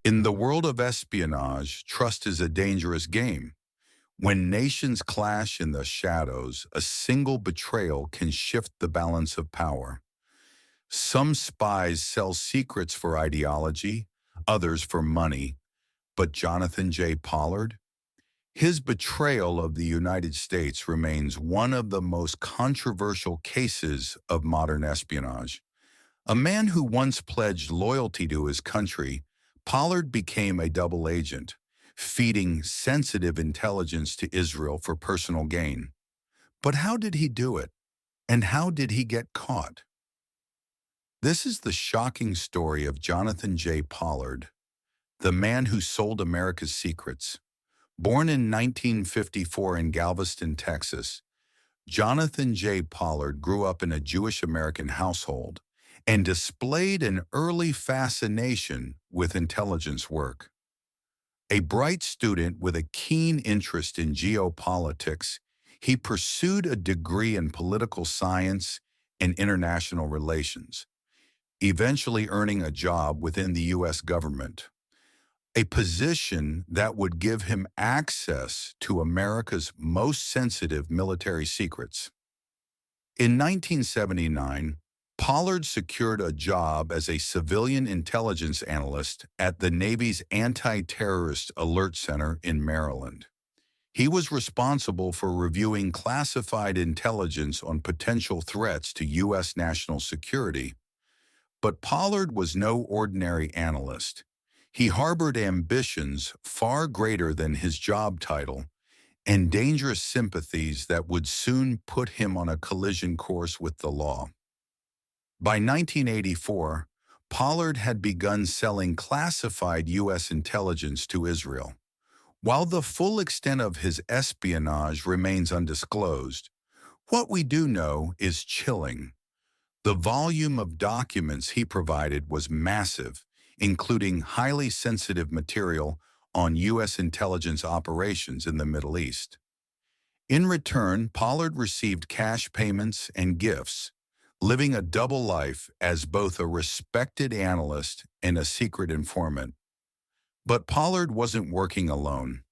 In the world of espionage, trust is a dangerous game. When nations clash in the shadows, a single betrayal can shift the balance of power. Some spies sell secrets for ideology, others for money. But Jonathan J. Pollard? His betrayal of the United States remains one of the most controversial cases of modern espionage. A man who once pledged loyalty to his country, Pollard became a double agent, feeding sensitive intelligence to Israel for personal gain. But how did he do it? And how did he get caught? This is the shocking story of Jonathan J. Pollard, the man who sold America's secrets. Born in 1954 in Galveston, Texas, Jonathan J. Pollard grew up in a Jewish-American household and displayed an early fascination with intelligence work. A bright student with a keen interest in geopolitics, he pursued a degree in political science and international relations, eventually earning a job within the U.S. government, a position that would give him access to America's most sensitive military secrets. In 1979, Pollard secured a job as a civilian intelligence analyst at the Navy's Anti-Terrorist Alert Center in Maryland. He was responsible for reviewing classified intelligence on potential threats to U.S. national security. But Pollard was no ordinary analyst. He harbored ambitions far greater than his job title and dangerous sympathies that would soon put him on a collision course with the law. By 1984, Pollard had begun selling classified U.S. intelligence to Israel. While the full extent of his espionage remains undisclosed, what we do know is chilling. The volume of documents he provided was massive, including highly sensitive material on U.S. intelligence operations in the Middle East. In return, Pollard received cash payments and gifts, living a double life as both a respected analyst and a secret informant. But Pollard wasn't working alone.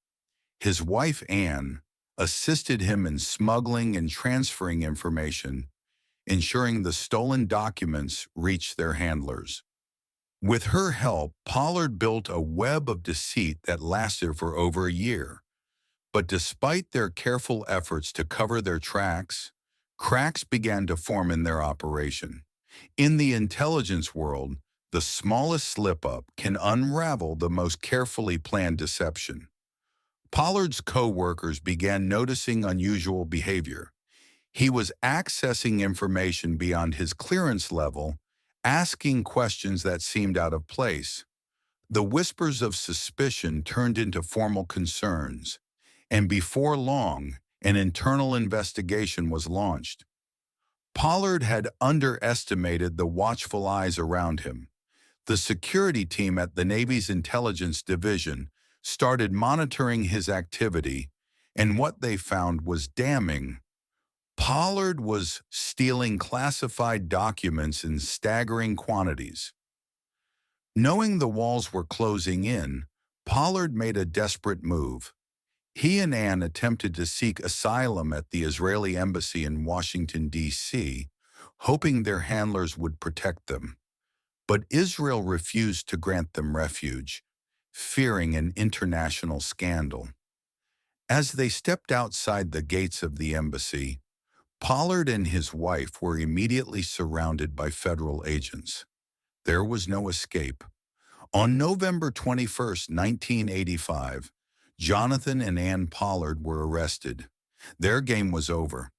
His wife, Anne, assisted him in smuggling and transferring information, ensuring the stolen documents reached their handlers. With her help, Pollard built a web of deceit that lasted for over a year. But despite their careful efforts to cover their tracks, cracks began to form in their operation. In the intelligence world, the smallest slip-up can unravel the most carefully planned deception. Pollard's co-workers began noticing unusual behavior. He was accessing information beyond his clearance level, asking questions that seemed out of place. The whispers of suspicion turned into formal concerns, and before long, an internal investigation was launched. Pollard had underestimated the watchful eyes around him. The security team at the Navy's Intelligence Division started monitoring his activity, and what they found was damning. Pollard was stealing classified documents in staggering quantities. Knowing the walls were closing in, Pollard made a desperate move. He and Anne attempted to seek asylum at the Israeli embassy in Washington, D.C., hoping their handlers would protect them. But Israel refused to grant them refuge, fearing an international scandal. As they stepped outside the gates of the embassy, Pollard and his wife were immediately surrounded by federal agents. There was no escape. On November 21, 1985, Jonathan and Anne Pollard were arrested. Their game was over.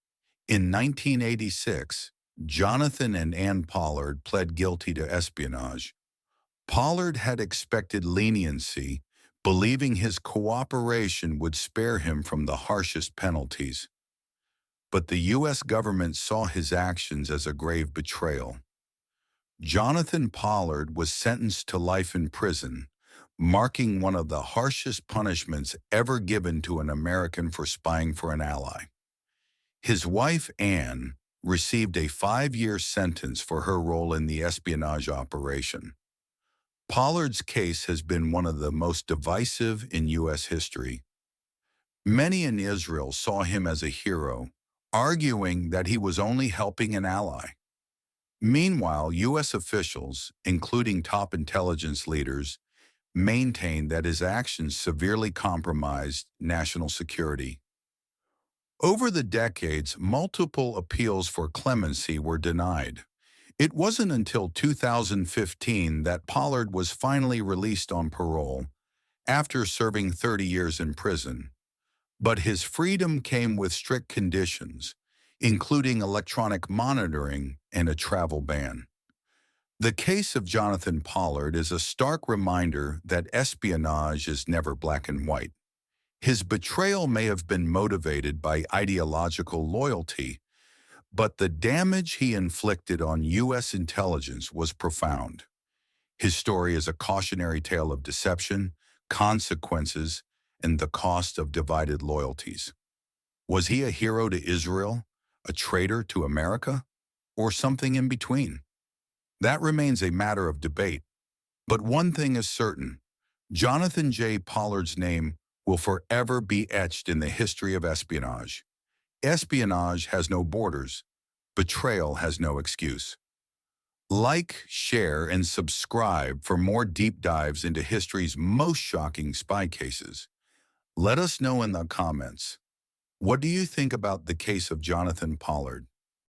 In 1986, Jonathan and Anne Pollard pled guilty to espionage. Pollard had expected leniency, believing his cooperation would spare him from the harshest penalties. But the U.S. government saw his actions as a grave betrayal. Jonathan Pollard was sentenced to life in prison, marking one of the harshest punishments ever given to an American for spying for an ally. His wife, Anne, received a 5-year sentence for her role in the espionage operation. Pollard's case has been one of the most divisive in U.S. history. Many in Israel saw him as a hero, arguing that he was only helping an ally. Meanwhile, U.S. officials, including top intelligence leaders, maintained that his actions severely compromised national security. Over the decades, multiple appeals for clemency were denied. It wasn't until 2015 that Pollard was finally released on parole after serving 30 years in prison. But his freedom came with strict conditions, including electronic monitoring and a travel ban. The case of Jonathan Pollard is a stark reminder that espionage is never black and white. His betrayal may have been motivated by ideological loyalty, but the damage he inflicted on U.S. intelligence was profound. His story is a cautionary tale of deception, consequences, and the cost of divided loyalties. Was he a hero to Israel, a traitor to America, or something in between? That remains a matter of debate. But one thing is certain: Jonathan J. Pollard's name will forever be etched in the history of espionage. Espionage has no borders. Betrayal has no excuse. Like, share, and subscribe for more deep dives into history's most shocking spy cases. Let us know in the comments. What do you think about the case of Jonathan Pollard?